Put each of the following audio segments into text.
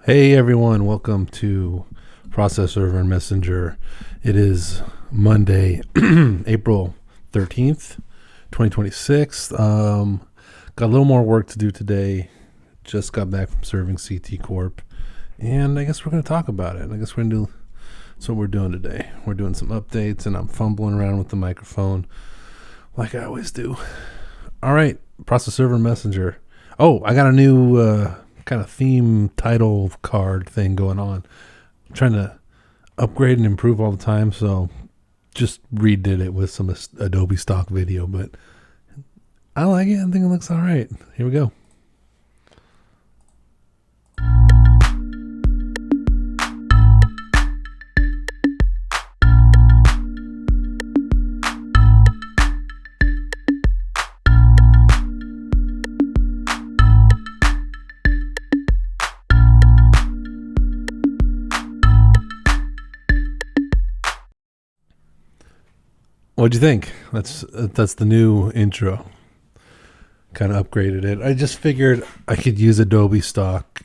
Hey everyone, welcome to Process Server and Messenger. It is Monday, April 13th, 2026. Got a little more work to do today. Just got back from serving CT Corp. And I guess we're going to talk about it. I guess we're going to do that's what we're doing today. We're doing some updates and I'm fumbling around with the microphone like I always do. All right, Process Server and Messenger. Oh, I got a new kind of theme title card thing going on. I'm trying to upgrade and improve all the time, so just redid it with some Adobe stock video, but I like it. I think it looks all right. Here we go. What'd you think? That's the new intro. Kind of upgraded it. I just figured I could use Adobe stock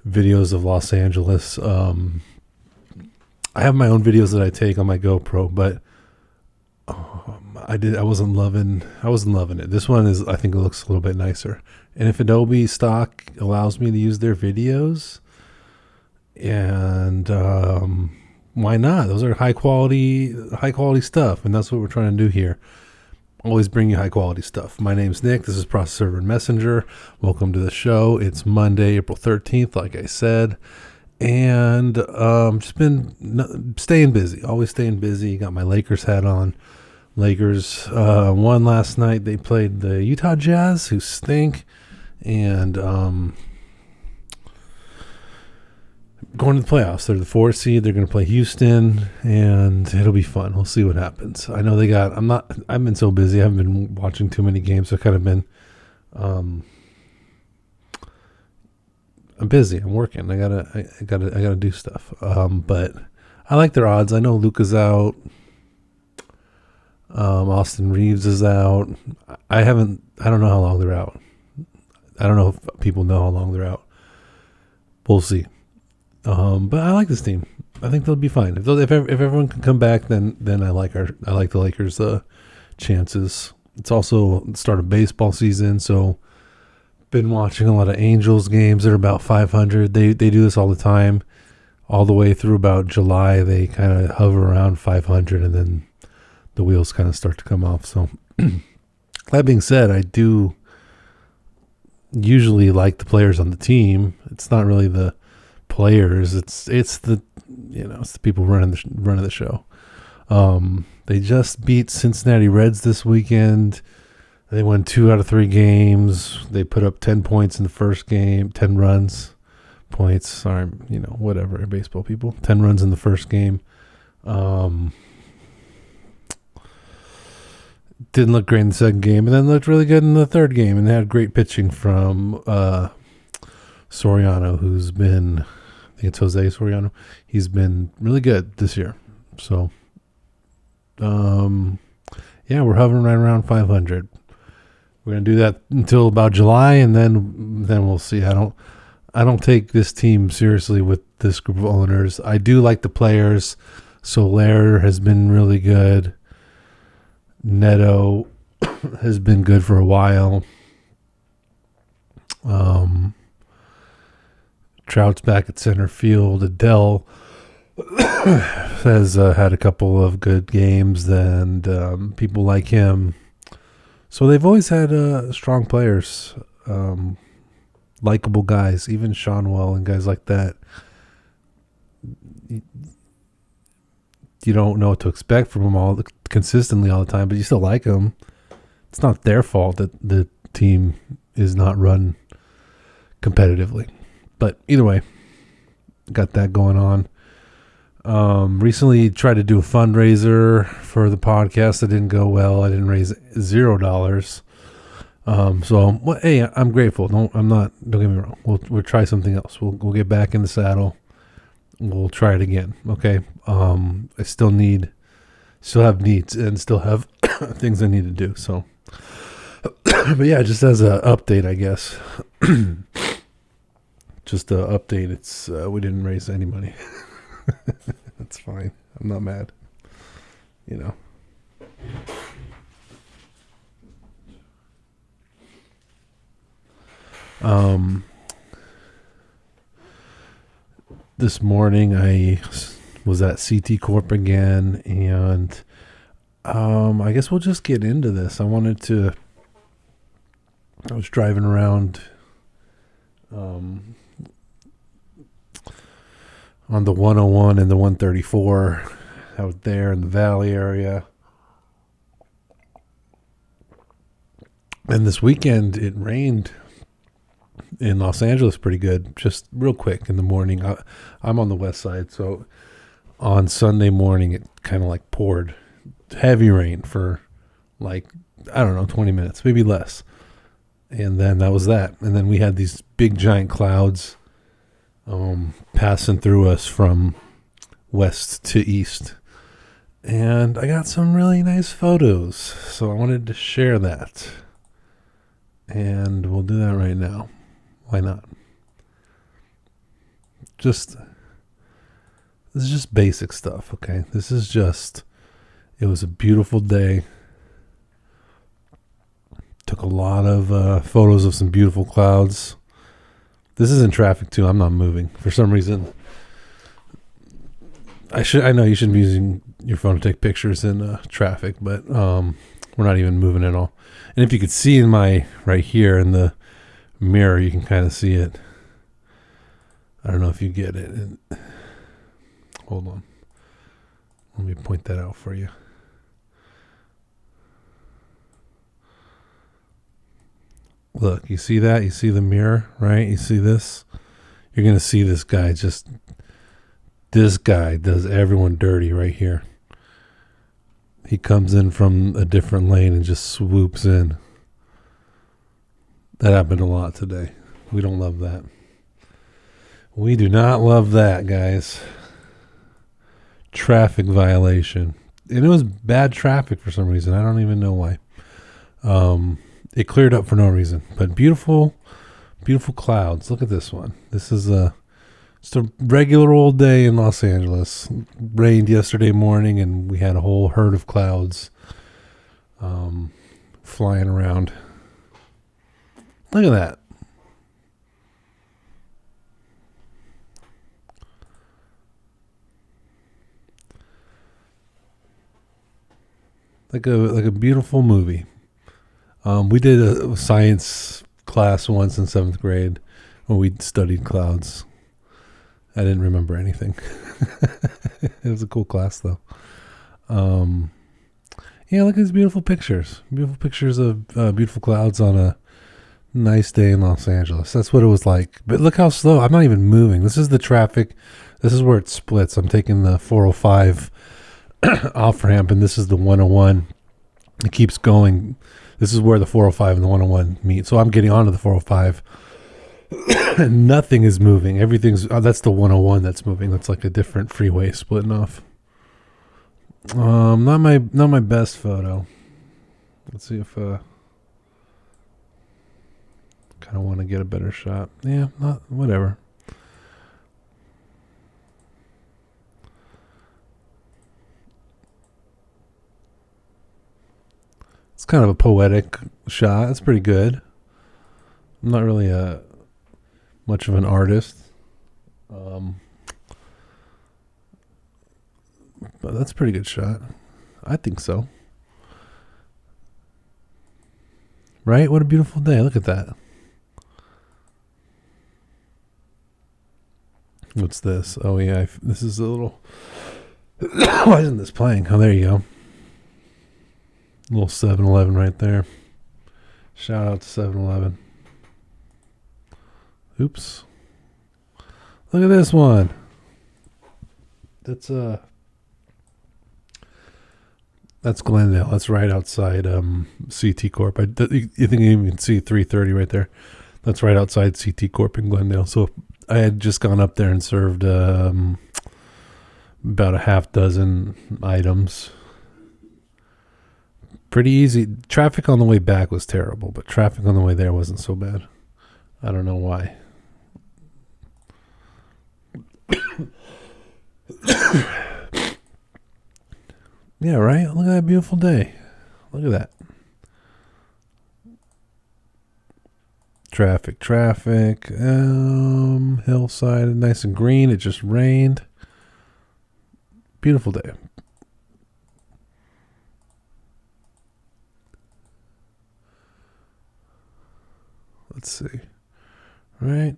videos of Los Angeles. I have my own videos that I take on my GoPro, but I wasn't loving it. This one is, I think it looks a little bit nicer. And if Adobe stock allows me to use their videos, and why not? Those are high quality stuff, and that's what we're trying to do here. Always bring you high quality stuff. My name's Nick. This is Process Server and Messenger. Welcome to the show. It's Monday, April 13th, like I said, and just been staying busy. Always staying busy. Got my Lakers hat on. Lakers won last night. They played the Utah Jazz, who stink, and going to the playoffs. They're the 4th seed. They're going to play Houston, and it'll be fun. We'll see what happens. I know I've been so busy. I haven't been watching too many games. So I've kind of been, I'm busy. I'm working. I gotta do stuff. But I like their odds. I know Luka's out. Austin Reeves is out. I don't know how long they're out. I don't know if people know how long they're out. We'll see. But I like this team. I think they'll be fine. If everyone can come back, then I like the Lakers' chances. It's also the start of baseball season, so been watching a lot of Angels games. They're about 500. They do this all the time, all the way through about July. They kind of hover around 500, and then the wheels kind of start to come off. So that being said, I do usually like the players on the team. It's not really the players, it's the people running the show. They just beat Cincinnati Reds this weekend. They won 2 out of 3 games. They put up 10 points in the first game, 10 runs points. Sorry, whatever, baseball people. 10 runs in the first game. Didn't look great in the second game, and then looked really good in the third game. And they had great pitching from Soriano, who's been, I think it's Jose Soriano. He's been really good this year. So, we're hovering right around 500. We're gonna do that until about July, and then we'll see. I don't take this team seriously with this group of owners. I do like the players. Soler has been really good. Neto has been good for a while. Trout's back at center field. Adele has had a couple of good games, and people like him. So they've always had strong players, likable guys, even Seanwell and guys like that. You don't know what to expect from them consistently all the time, but you still like them. It's not their fault that the team is not run competitively. But either way, got that going on. Recently tried to do a fundraiser for the podcast. That didn't go well. I didn't raise $0. Hey, I'm grateful. Don't get me wrong. We'll try something else. We'll get back in the saddle. We'll try it again. Okay. I still have needs and still have things I need to do. So, but yeah, just as an update, I guess. just to update, it's we didn't raise any money. That's fine. I'm not mad. This morning I was at CT Corp again, and I guess we'll just get into this. I was driving around on the 101 and the 134 out there in the Valley area. And this weekend it rained in Los Angeles pretty good, just real quick in the morning. I'm on the west side, so on Sunday morning it kind of like poured heavy rain for like, I don't know, 20 minutes, maybe less. And then that was that. And then we had these big giant clouds passing through us from west to east. And I got some really nice photos, so I wanted to share that. And we'll do that right now. Why not? This is just basic stuff, okay? It was a beautiful day. Took a lot of photos of some beautiful clouds. This is in traffic too. I'm not moving. For some reason, I know you shouldn't be using your phone to take pictures in traffic, but we're not even moving at all. And if you could see right here in the mirror, you can kind of see it. I don't know if you get it. Hold on. Let me point that out for you. Look, you see that? You see the mirror, right? You see this? You're going to see this guy this guy does everyone dirty right here. He comes in from a different lane and just swoops in. That happened a lot today. We don't love that. We do not love that, guys. Traffic violation. And it was bad traffic for some reason. I don't even know why. It cleared up for no reason. But beautiful, beautiful clouds. Look at this one. This is just a regular old day in Los Angeles. Rained yesterday morning, and we had a whole herd of clouds flying around. Look at that. Like a beautiful movie. We did a science class once in 7th grade when we studied clouds. I didn't remember anything. It was a cool class though. Yeah, look at these beautiful pictures. Beautiful pictures of beautiful clouds on a nice day in Los Angeles. That's what it was like. But look how slow. I'm not even moving. This is the traffic. This is where it splits. I'm taking the 405 off ramp, and this is the 101. It keeps going. This is where the 405 and the 101 meet. So I'm getting onto the 405. And nothing is moving. Everything's that's the 101 that's moving. That's like a different freeway splitting off. Not my best photo. Let's see if kind of want to get a better shot. Yeah, not whatever. It's kind of a poetic shot. It's pretty good. I'm not really much of an artist. But that's a pretty good shot. I think so. Right? What a beautiful day. Look at that. What's this? Oh, yeah. This is a little... Why isn't this playing? Oh, there you go. Little 7-Eleven right there. Shout out to 7-Eleven. Oops. Look at this one. That's Glendale. That's right outside CT Corp. You think you even see 330 right there. That's right outside CT Corp in Glendale. So I had just gone up there and served about a half dozen items. Pretty easy. Traffic on the way back was terrible, but traffic on the way there wasn't so bad. I don't know why. Yeah, right? Look at that beautiful day. Look at that. Traffic. Hillside, nice and green. It just rained. Beautiful day. Let's see. Right?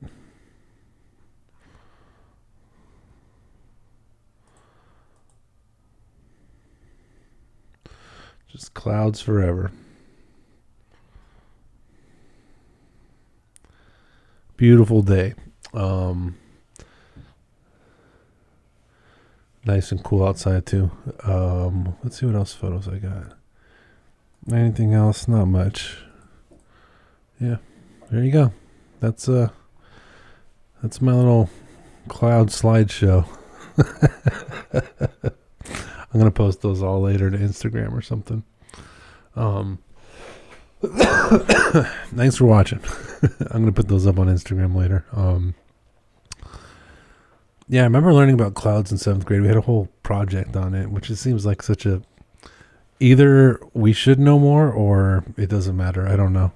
Just clouds forever. Beautiful day. Nice and cool outside too. Let's see what else photos I got. Anything else? Not much. Yeah, there you go. That's my little cloud slideshow. I'm gonna post those all later to Instagram or something. Thanks for watching. I'm gonna put those up on Instagram later. Yeah, I remember learning about clouds in 7th grade. We had a whole project on it, which it seems like such a, either we should know more or it doesn't matter. I don't know.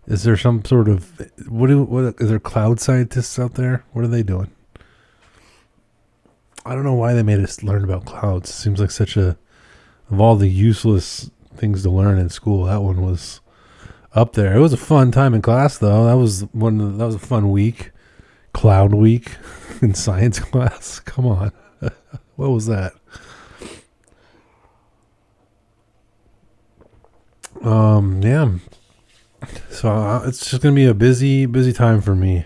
Is there some sort of, what is there cloud scientists out there? What are they doing? I don't know why they made us learn about clouds. It seems like such a, of all the useless things to learn in school, that one was up there. It was a fun time in class though. That was a fun week. Cloud week in science class. Come on. What was that? Yeah. So it's just gonna be a busy time for me.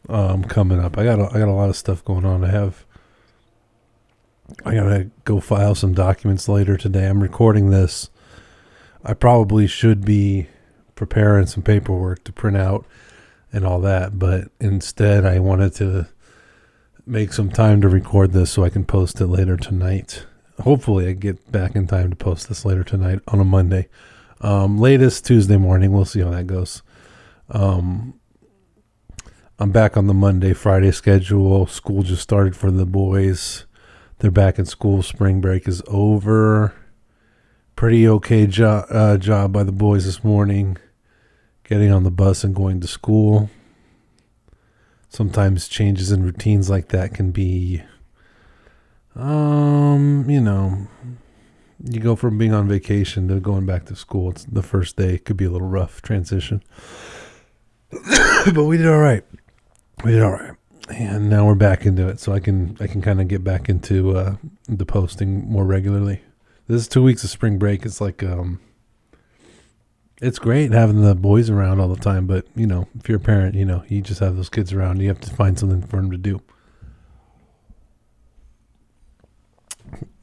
Coming up. I got a lot of stuff going on. I gotta go file some documents later today. I'm recording this. I probably should be preparing some paperwork to print out and all that, but instead I wanted to make some time to record this so I can post it later tonight. Hopefully I get back in time to post this later tonight on a Monday. Latest Tuesday morning. We'll see how that goes. I'm back on the Monday, Friday schedule. School just started for the boys. They're back in school. Spring break is over. Pretty okay job by the boys this morning. Getting on the bus and going to school. Sometimes changes in routines like that can be, you go from being on vacation to going back to school. It's the first day. It could be a little rough transition. But we did all right. And now we're back into it. So I can kind of get back into the posting more regularly. This is 2 weeks of spring break. It's like, it's great having the boys around all the time, but if you're a parent, you just have those kids around. You have to find something for them to do,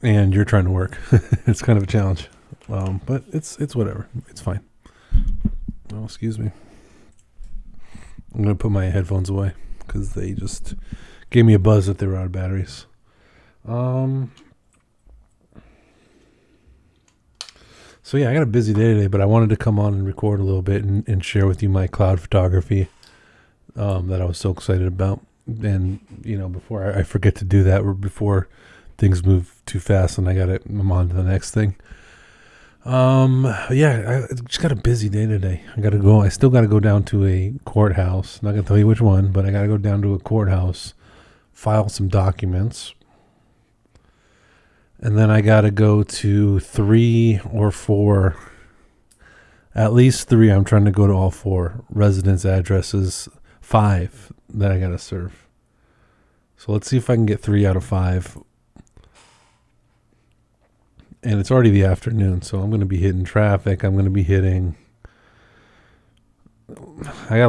and you're trying to work. It's kind of a challenge, but it's whatever. It's fine. Oh, excuse me. I'm gonna put my headphones away because they just gave me a buzz that they were out of batteries. So yeah, I got a busy day today, but I wanted to come on and record a little bit and share with you my cloud photography that I was so excited about. And before I forget to do that, or before things move too fast and I'm on to the next thing. Yeah, I just got a busy day today. I still got to go down to a courthouse. Not gonna tell you which one, but I got to go down to a courthouse, file some documents. And then I got to go to 3 or 4, at least 3. I'm trying to go to all 4 residence addresses, 5 that I got to serve. So let's see if I can get 3 out of 5. And it's already the afternoon, so I'm going to be hitting traffic. I got a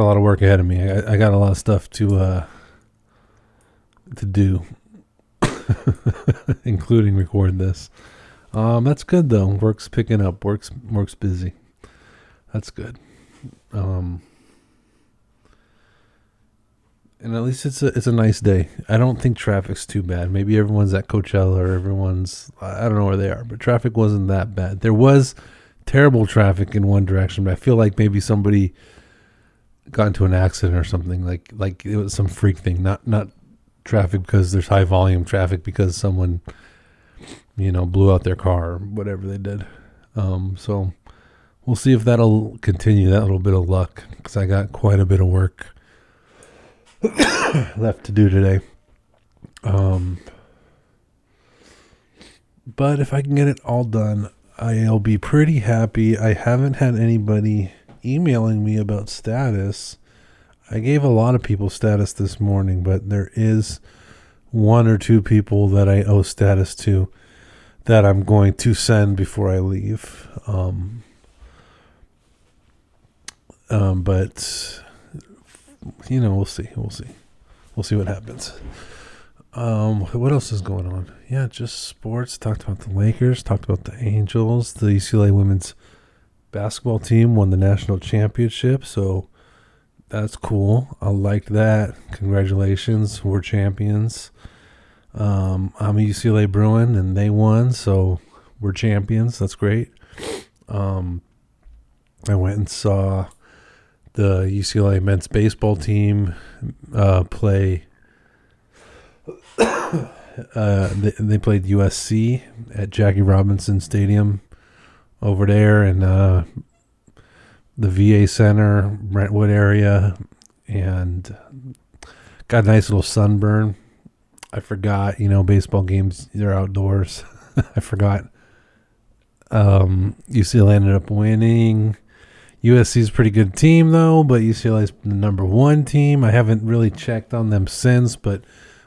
lot of work ahead of me. I got a lot of stuff to do. Including record this. That's good though. Work's picking up. Work's busy. That's good. And at least it's a nice day. I don't think traffic's too bad. Maybe everyone's at Coachella or I don't know where they are, but traffic wasn't that bad. There was terrible traffic in one direction, but I feel like maybe somebody got into an accident or something. Like it was some freak thing. Not traffic because there's high volume, traffic because someone blew out their car or whatever they did. So we'll see if that'll continue, that little bit of luck, because I got quite a bit of work left to do today. But if I can get it all done, I'll be pretty happy. I haven't had anybody emailing me about status. I gave a lot of people status this morning, but there is one or two people that I owe status to that I'm going to send before I leave. But we'll see. We'll see what happens. What else is going on? Yeah, just sports. Talked about the Lakers. Talked about the Angels. The UCLA women's basketball team won the national championship, so that's cool. I liked that. Congratulations, we're champions. I'm a UCLA Bruin, and they won, so we're champions. That's great. I went and saw the UCLA men's baseball team play. They played USC at Jackie Robinson Stadium over there in the VA Center, Brentwood area, and got a nice little sunburn. I forgot, baseball games, they're outdoors. I forgot. UCLA ended up winning. USC's a pretty good team, though, but UCLA's the number one team. I haven't really checked on them since, but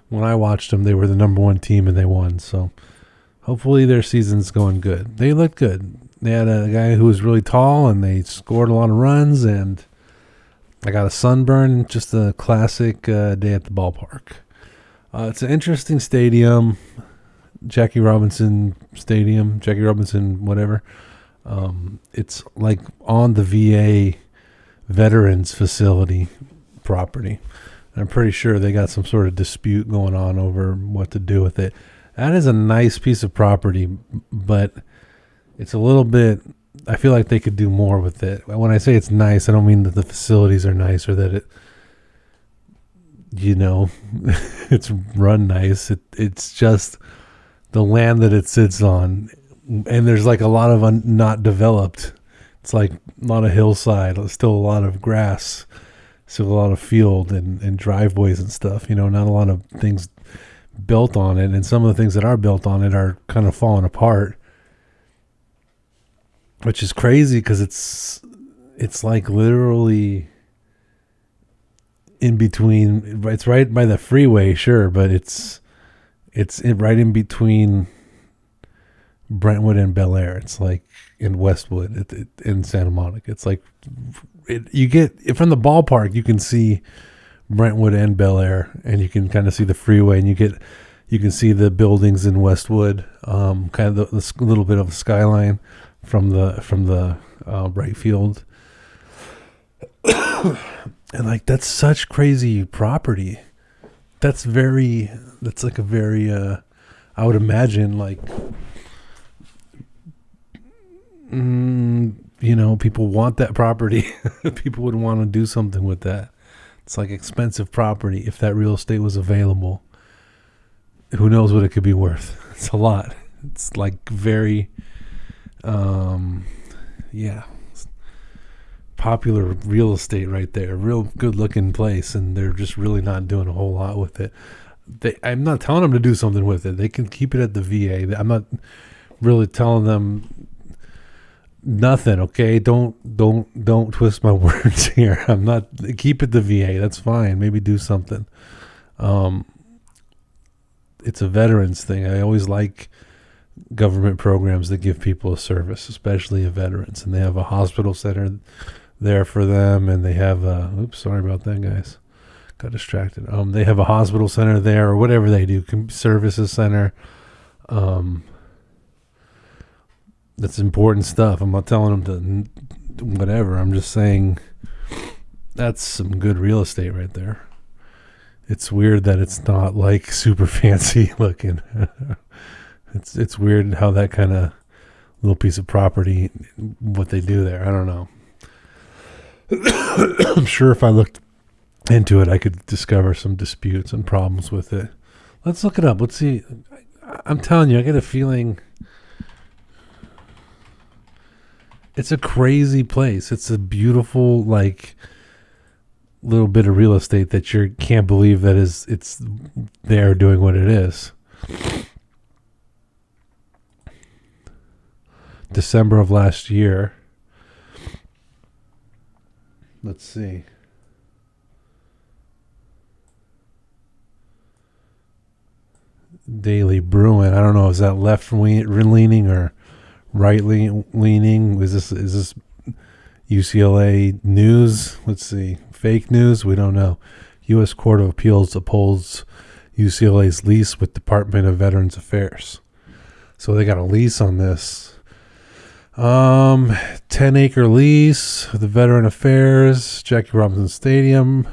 when I watched them, they were the number one team and they won. So hopefully their season's going good. They looked good. They had a guy who was really tall and they scored a lot of runs, and I got a sunburn. Just a classic day at the ballpark. It's an interesting stadium, Jackie Robinson Stadium, Jackie Robinson whatever. It's like on the VA Veterans Facility property. I'm pretty sure they got some sort of dispute going on over what to do with it. That is a nice piece of property, but it's a little bit, I feel like they could do more with it. When I say it's nice, I don't mean that the facilities are nice or that it, it's run nice. It's just the land that it sits on. And there's like a lot of not developed. It's like a lot of hillside, still a lot of grass. Still a lot of field and driveways and stuff, not a lot of things built on it. And some of the things that are built on it are kind of falling apart, which is crazy because it's like literally in between. It's right by the freeway, sure, but it's right in between Brentwood and Bel Air. It's like in Westwood, in Santa Monica. It's like you get from the ballpark, you can see Brentwood and Bel Air, and you can kind of see the freeway, and you can see the buildings in Westwood, kind of the little bit of a skyline from the right field. And like that's such crazy property. That's like a very I would imagine like people want that property. People would want to do something with that. It's like expensive property. If that real estate was available, who knows what it could be worth? It's a lot. It's like very, popular real estate right there. Real good looking place, and they're just really not doing a whole lot with it. I'm not telling them to do something with it. They can keep it at the VA. I'm not really telling them nothing, okay? Don't twist my words here. I'm not, keep it the VA. That's fine. Maybe do something. It's a veterans thing. I always like government programs that give people a service, especially veterans. And they have a hospital center there for them, and they have sorry about that, guys. Got distracted. They have a hospital center there, or whatever they do, services center. That's important stuff. I'm not telling them to whatever. I'm just saying that's some good real estate right there. It's weird that it's not like super fancy looking. It's weird how that kind of little piece of property, what they do there. I don't know. I'm sure if I looked into it, I could discover some disputes and problems with it. Let's look it up. Let's see. I'm telling you, I get a feeling it's a crazy place. It's a beautiful, like, little bit of real estate that you can't believe that it's there doing what it is. December of last year. Let's see. Daily Bruin. I don't know. Is that left leaning or right leaning? Is this UCLA news? Let's see. Fake news? We don't know. U.S. Court of Appeals upholds UCLA's lease with Department of Veterans Affairs. So they got a lease on this. 10-acre lease with the Veteran Affairs, Jackie Robinson Stadium.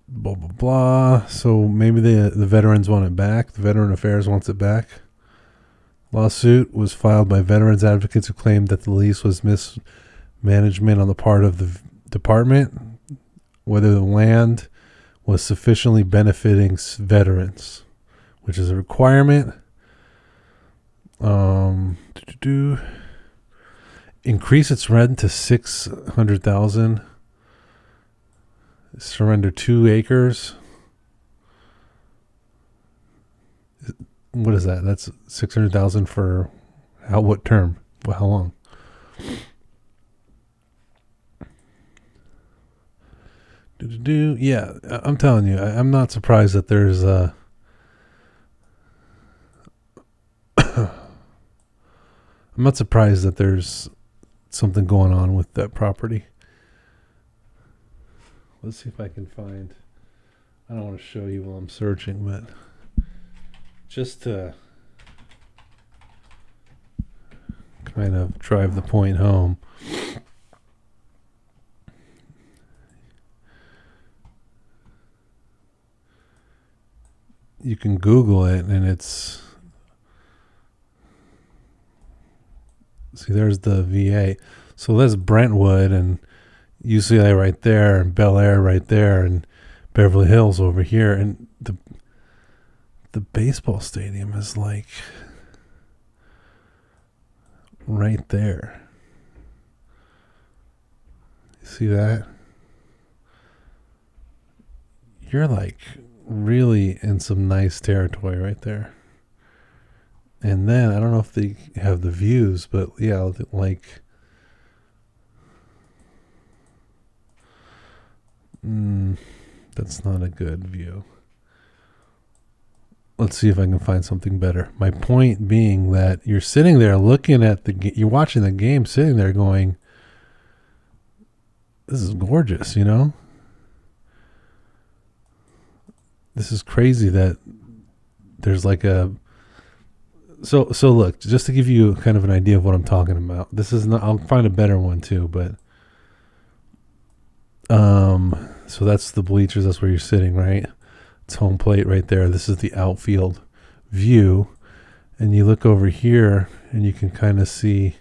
Blah, blah, blah. So maybe the veterans want it back. The Veteran Affairs wants it back. Lawsuit was filed by veterans advocates who claimed that the lease was mismanagement on the part of the department, whether the land was sufficiently benefiting veterans, which is a requirement. Increase its rent to $600,000. Surrender 2 acres. What is that? That's $600,000 for what term? How long? Yeah, I'm telling you, I'm not surprised that there's I'm not surprised that there's something going on with that property. Let's see if I can find. I don't want to show you while I'm searching, but just to kind of drive the point home. You can Google it, and it's. See, there's the VA. So there's Brentwood and UCLA right there, and Bel Air right there, and Beverly Hills over here, and the baseball stadium is like right there. You see that? You're like really in some nice territory right there. And then I don't know if they have the views, but yeah, like that's not a good view. Let's see if I can find something better. My point being that you're sitting there looking at you're watching the game, sitting there going, "This is gorgeous," you know. This is crazy that there's like a. So look, just to give you kind of an idea of what I'm talking about. This is not. I'll find a better one too, but. So that's the bleachers. That's where you're sitting, right? It's home plate right there. This is the outfield view, and you look over here, and you can kind of see.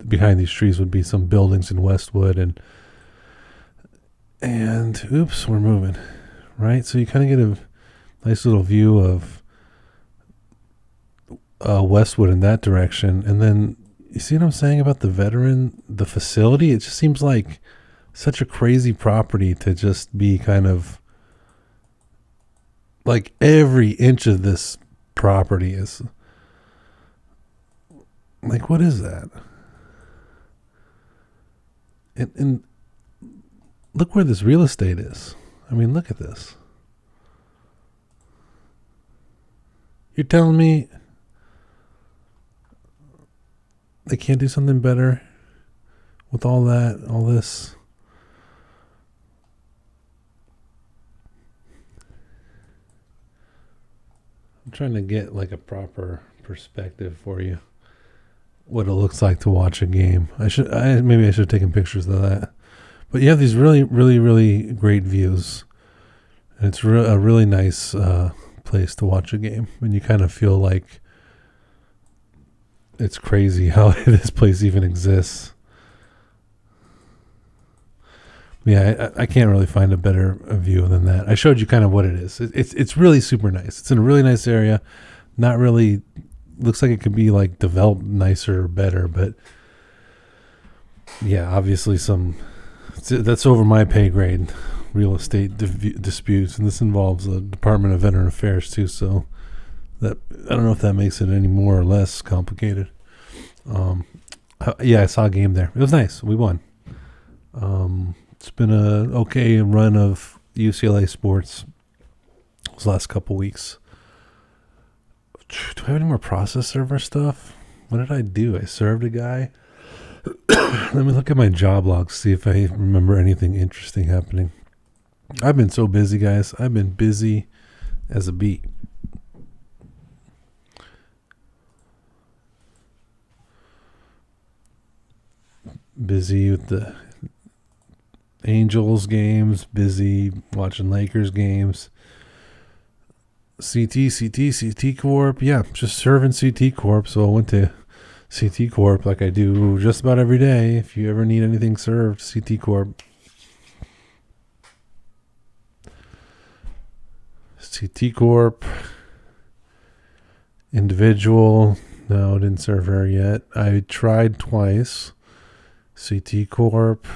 Behind these trees would be some buildings in Westwood, and oops, we're moving, right? So you kind of get a nice little view of Westwood in that direction. And then you see what I'm saying about the facility? It just seems like such a crazy property to just be kind of like every inch of this property is like, what is that? And look where this real estate is. I mean, look at this. You're telling me they can't do something better with all this? I'm trying to get like a proper perspective for you. What it looks like to watch a game. Maybe I should have taken pictures of that. But you have these really, really, really great views. And it's a really nice place to watch a game. And you kind of feel like it's crazy how this place even exists. Yeah, I can't really find a better view than that. I showed you kind of what it is. It's really super nice. It's in a really nice area. Not really, looks like it could be like developed nicer or better, but yeah, obviously that's over my pay grade. Real estate disputes, and this involves the Department of Veteran Affairs too. So that I don't know if that makes it any more or less complicated. Yeah, I saw a game there. It was nice. We won. It's been a okay run of UCLA sports those last couple weeks. Do I have any more process server stuff? What did I do? I served a guy. Let me look at my job logs, see if I remember anything interesting happening. I've been so busy, guys. I've been busy as a bee. Busy with the Angels games, busy watching Lakers games. CT Corp. Yeah, just serving CT Corp. So I went to CT Corp like I do just about every day. If you ever need anything served, CT Corp. CT Corp. Individual. No, didn't serve her yet. I tried twice. CT Corp.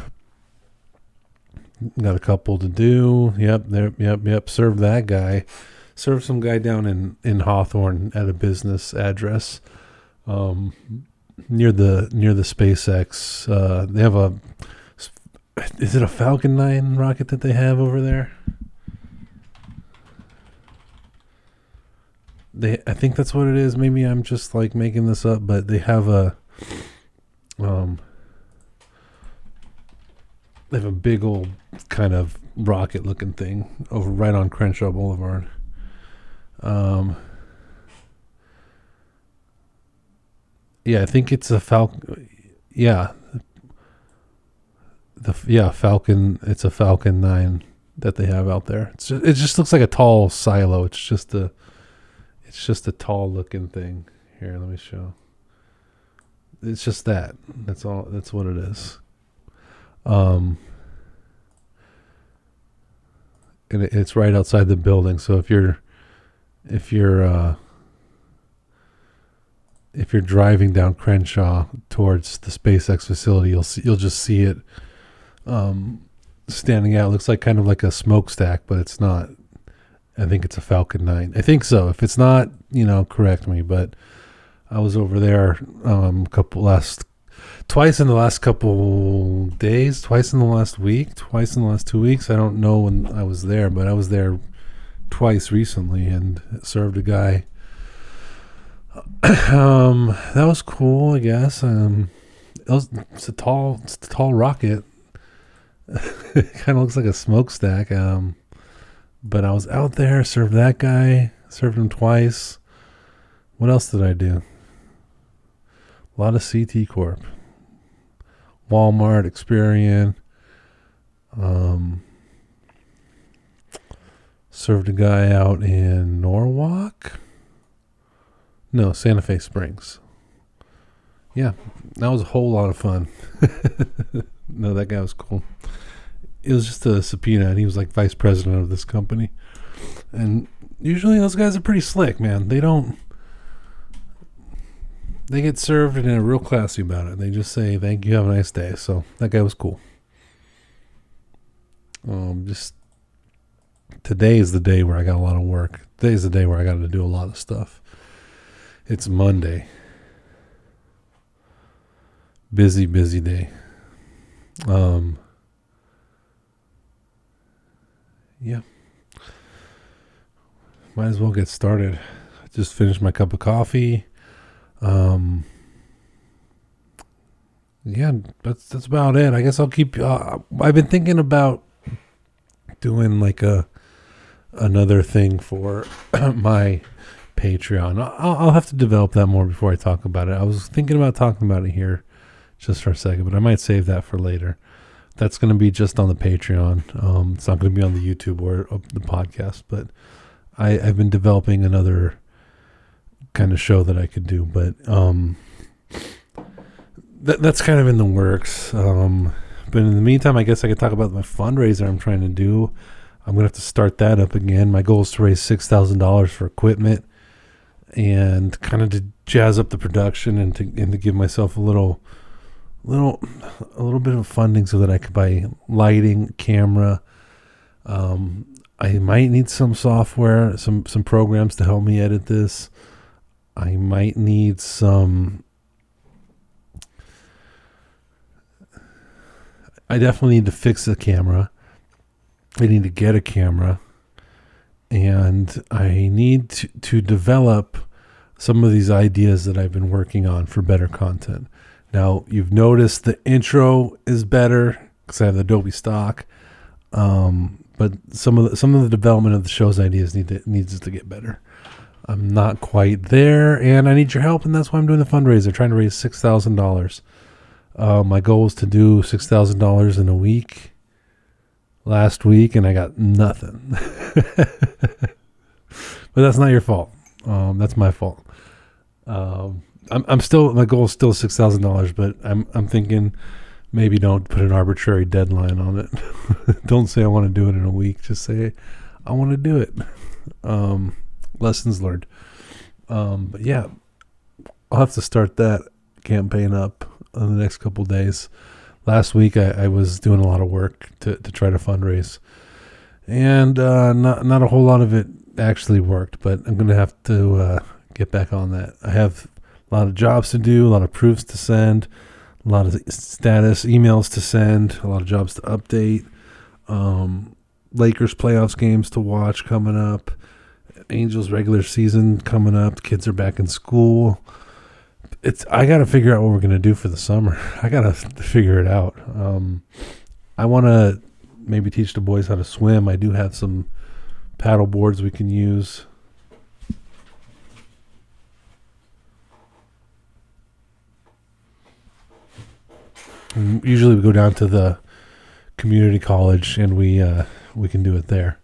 Got a couple to do. Yep. Served that guy. Served some guy down in Hawthorne at a business address. Near the SpaceX. They have is it a Falcon 9 rocket that they have over there? I think that's what it is. Maybe I'm just like making this up, but they have a big old kind of rocket looking thing over right on Crenshaw Boulevard. Yeah, I think it's a Falcon. Yeah. Falcon. It's a Falcon 9 that they have out there. It just looks like a tall silo. It's just a tall looking thing. Here, let me show. It's just that. That's all. That's what it is. And it's right outside the building. So if you're driving down Crenshaw towards the SpaceX facility, you'll just see it standing out. It looks like kind of like a smokestack, but it's not. I think it's a Falcon 9. I think so. If it's not, correct me. But I was over there twice in the last couple days, twice in the last week, twice in the last 2 weeks. I don't know when I was there, but I was there twice recently and served a guy. That was cool, I guess. It's a tall rocket. It kind of looks like a smokestack. But I was out there, served that guy, served him twice. What else did I do? A lot of CT Corp. Walmart, Experian. Served a guy out in Norwalk. No, Santa Fe Springs. Yeah, that was a whole lot of fun. No, that guy was cool. It was just a subpoena, and he was like vice president of this company. And usually those guys are pretty slick, man. They get served and they're real classy about it. They just say, thank you, have a nice day. So that guy was cool. Just today is the day where I got a lot of work. Today's the day where I got to do a lot of stuff. It's Monday. Busy day. Yeah. Might as well get started. I just finished my cup of coffee. Yeah, that's about it. I guess I'll keep. I've been thinking about doing like another thing for my Patreon. I'll have to develop that more before I talk about it. I was thinking about talking about it here just for a second, but I might save that for later. That's going to be just on the Patreon. It's not going to be on the YouTube or the podcast, but I've been developing another kind of show that I could do, but that's kind of in the works. But in the meantime, I guess I could talk about my fundraiser I'm trying to do. I'm going to have to start that up again. My goal is to raise $6,000 for equipment and kind of to jazz up the production and to give myself a little bit of funding so that I could buy lighting, camera. I might need some software, some programs to help me edit this. I might need I definitely need to fix the camera. I need to get a camera. And I need to develop some of these ideas that I've been working on for better content. Now, you've noticed the intro is better because I have the Adobe stock. But some of the development of the show's ideas needs to get better. I'm not quite there, and I need your help, and that's why I'm doing the fundraiser, trying to raise $6,000. My goal was to do $6,000 in a week last week, and I got nothing. But that's not your fault. That's my fault. My goal is still $6,000, but I'm thinking maybe don't put an arbitrary deadline on it. Don't say I want to do it in a week. Just say I want to do it. Lessons learned. But yeah, I'll have to start that campaign up in the next couple of days. Last week I was doing a lot of work to try to fundraise, and not a whole lot of it actually worked. But I'm going to have to get back on that. I have a lot of jobs to do, a lot of proofs to send, a lot of status emails to send, a lot of jobs to update, Lakers playoffs games to watch coming up, Angels regular season coming up, the kids are back in school. I got to figure out what we're going to do for the summer. I got to figure it out. I want to maybe teach the boys how to swim. I do have some paddle boards we can use. And usually we go down to the community college and we can do it there.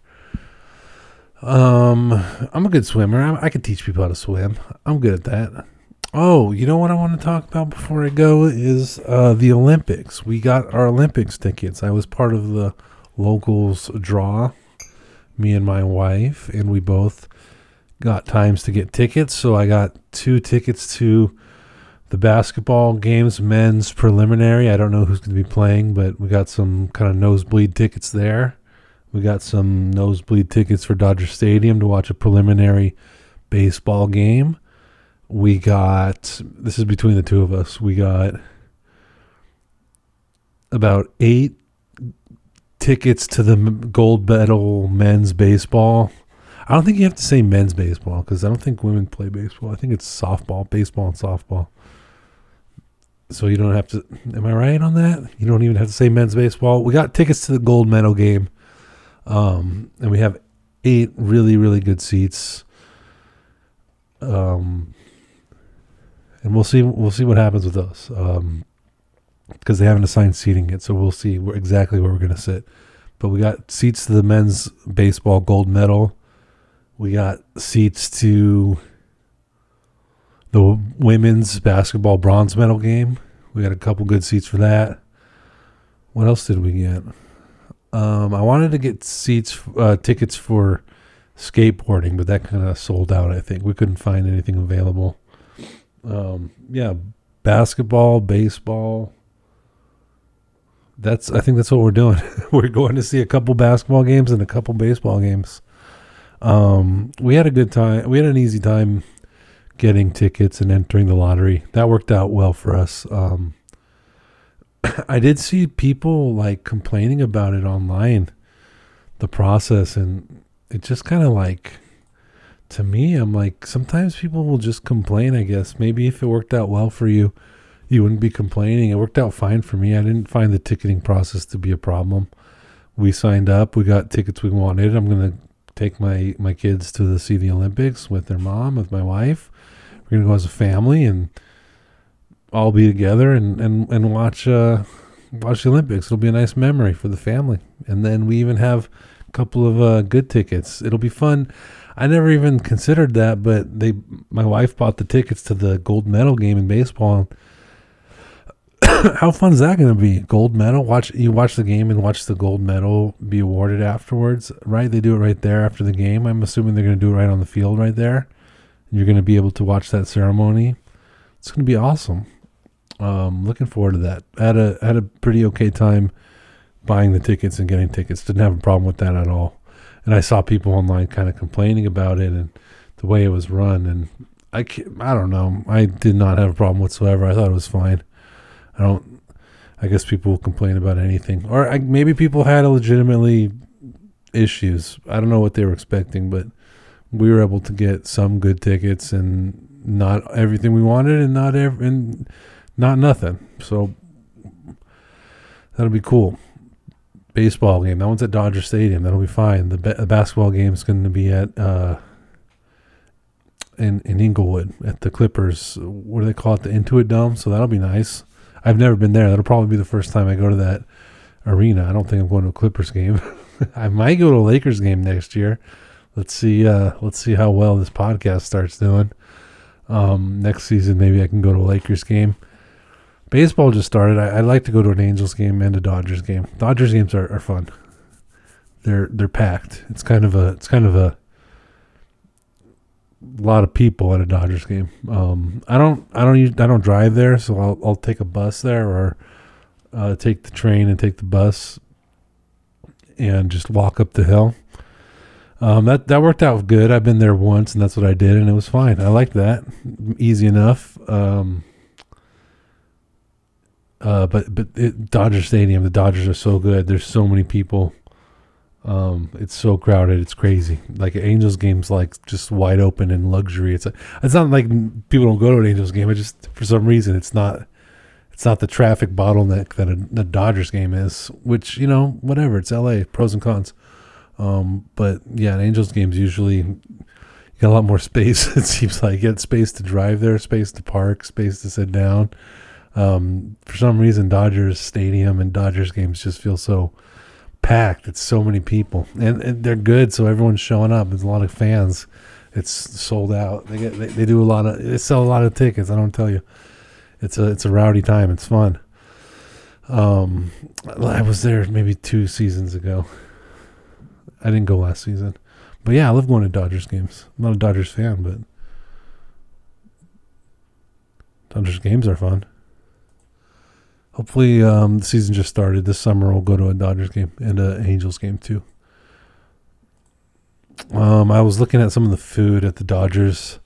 I'm a good swimmer. I can teach people how to swim. I'm good at that. Oh, you know what I want to talk about before I go is the Olympics. We got our Olympics tickets. I was part of the locals draw, me and my wife, and we both got times to get tickets. So I got 2 tickets to the basketball games, men's preliminary. I don't know who's going to be playing, but we got some kind of nosebleed tickets there. We got some nosebleed tickets for Dodger Stadium to watch a preliminary baseball game. We got, this is between the two of us, we got about 8 tickets to the gold medal men's baseball. I don't think you have to say men's baseball because I don't think women play baseball. I think it's softball, baseball and softball. So you don't have to, am I right on that? You don't even have to say men's baseball. We got tickets to the gold medal game. And we have 8 really, really good seats. And we'll see what happens with those. Because they haven't assigned seating yet, so we'll see exactly where we're going to sit. But we got seats to the men's baseball gold medal. We got seats to the women's basketball bronze medal game. We got a couple good seats for that. What else did we get? I wanted to get tickets for skateboarding, but that kind of sold out, I think. We couldn't find anything available. Basketball, baseball. I think that's what we're doing. We're going to see a couple basketball games and a couple baseball games. We had a good time. We had an easy time getting tickets and entering the lottery. That worked out well for us. I did see people like complaining about it online, the process, and it just kind of like, to me, I'm like, sometimes people will just complain, I guess. Maybe if it worked out well for you, you wouldn't be complaining. It worked out fine for me. I didn't find the ticketing process to be a problem. We signed up. We got tickets we wanted. I'm going to take my kids to see the Olympics with their mom, with my wife. We're going to go as a family and all be together and watch the Olympics. It'll be a nice memory for the family. And then we even have a couple of good tickets. It'll be fun. I never even considered that, but my wife bought the tickets to the gold medal game in baseball. How fun is that going to be? Gold medal? Watch the game and watch the gold medal be awarded afterwards, right? They do it right there after the game. I'm assuming they're going to do it right on the field right there. You're going to be able to watch that ceremony. It's going to be awesome. Looking forward to that. I had a pretty okay time buying the tickets and getting tickets. Didn't have a problem with that at all. And I saw people online kind of complaining about it and the way it was run. And I don't know. I did not have a problem whatsoever. I thought it was fine. I guess people will complain about anything. Or maybe people had legitimately issues. I don't know what they were expecting, but we were able to get some good tickets and not everything we wanted and not nothing. So that'll be cool. Baseball game. That one's at Dodger Stadium. That'll be fine. The basketball game is going to be at in Inglewood at the Clippers. What do they call it? The Intuit Dome. So that'll be nice. I've never been there. That'll probably be the first time I go to that arena. I don't think I'm going to a Clippers game. I might go to a Lakers game next year. Let's see how well this podcast starts doing. Next season, maybe I can go to a Lakers game. Baseball just started. I like to go to an Angels game and a Dodgers game. Dodgers games are fun. They're packed. It's kind of a lot of people at a Dodgers game. I don't drive there, so I'll take a bus there or take the train and take the bus and just walk up the hill. That worked out good. I've been there once, and that's what I did, and it was fine. I liked that. Easy enough. But Dodger Stadium, the Dodgers are so good. There's so many people. It's so crowded. It's crazy. Like Angels game's like just wide open and luxury. It's not like people don't go to an Angels game. It just for some reason it's not the traffic bottleneck that a Dodgers game is. Which whatever. It's LA. Pros and cons. But yeah, an Angels game's usually you got a lot more space. It seems like you get space to drive there, space to park, space to sit down. For some reason, Dodgers Stadium and Dodgers games just feel so packed. It's so many people, and they're good, so everyone's showing up. There's a lot of fans. It's sold out. They sell a lot of tickets. I don't tell you, it's a rowdy time. It's fun. I was there maybe 2 seasons ago. I didn't go last season, but yeah, I love going to Dodgers games. I'm not a Dodgers fan, but Dodgers games are fun. Hopefully, the season just started. This summer, we'll go to a Dodgers game and an Angels game, too. I was looking at some of the food at the Dodgers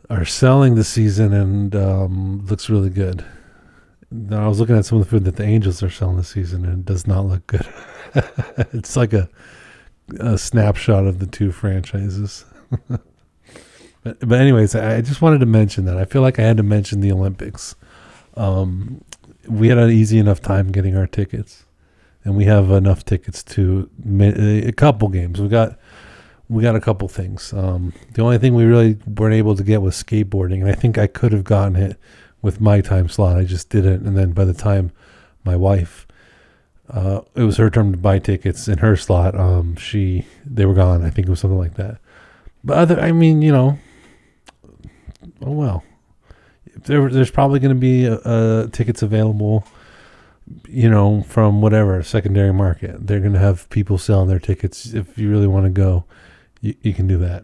are selling this season and looks really good. Now, I was looking at some of the food that the Angels are selling this season and it does not look good. It's like a snapshot of the two franchises. But anyways, I just wanted to mention that. I feel like I had to mention the Olympics. We had an easy enough time getting our tickets, and we have enough tickets to a couple games. We got a couple things. The only thing we really weren't able to get was skateboarding, and I think I could have gotten it with my time slot. I just didn't, and then by the time my wife, it was her turn to buy tickets in her slot, they were gone. I think it was something like that. But oh well. There's probably going to be tickets available, from whatever secondary market. They're going to have people selling their tickets. If you really want to go, you can do that.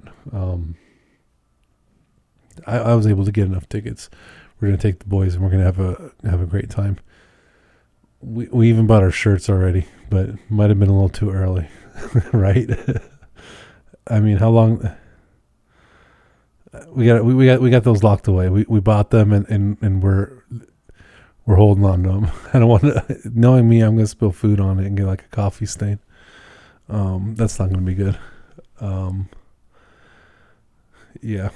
I was able to get enough tickets. We're going to take the boys and we're going to have a great time. We even bought our shirts already, but it might have been a little too early, right? I mean, how long? We got those locked away. We bought them and we're holding on to them. I don't want to. Knowing me, I'm gonna spill food on it and get like a coffee stain. That's not gonna be good. Yeah,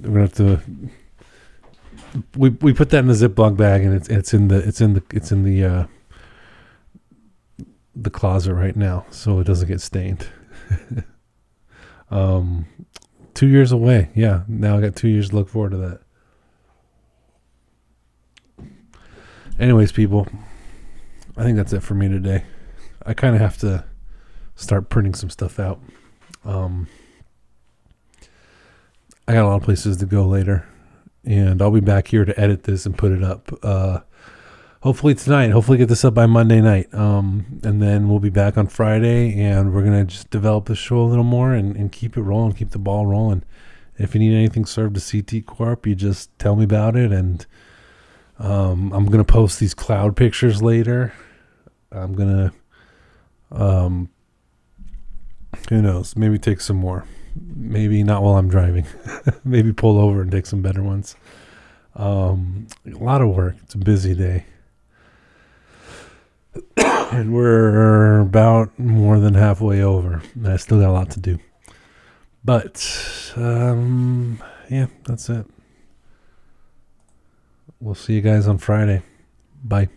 we're gonna have to. We put that in the Ziploc bag and it's in the closet right now, so it doesn't get stained. 2 years away. Yeah, now I got 2 years to look forward to that. Anyways, people, I think that's it for me today. I kind of have to start printing some stuff out. I got a lot of places to go later, and I'll be back here to edit this and put it up. hopefully tonight. Hopefully get this up by Monday night. And then we'll be back on Friday, and we're gonna just develop the show a little more and keep it rolling, keep the ball rolling. If you need anything served to CT Corp, you just tell me about it, and I'm gonna post these cloud pictures later. I'm gonna, who knows? Maybe take some more. Maybe not while I'm driving. Maybe pull over and take some better ones. A lot of work. It's a busy day. And we're about more than halfway over. I still got a lot to do. But, yeah, that's it. We'll see you guys on Friday. Bye.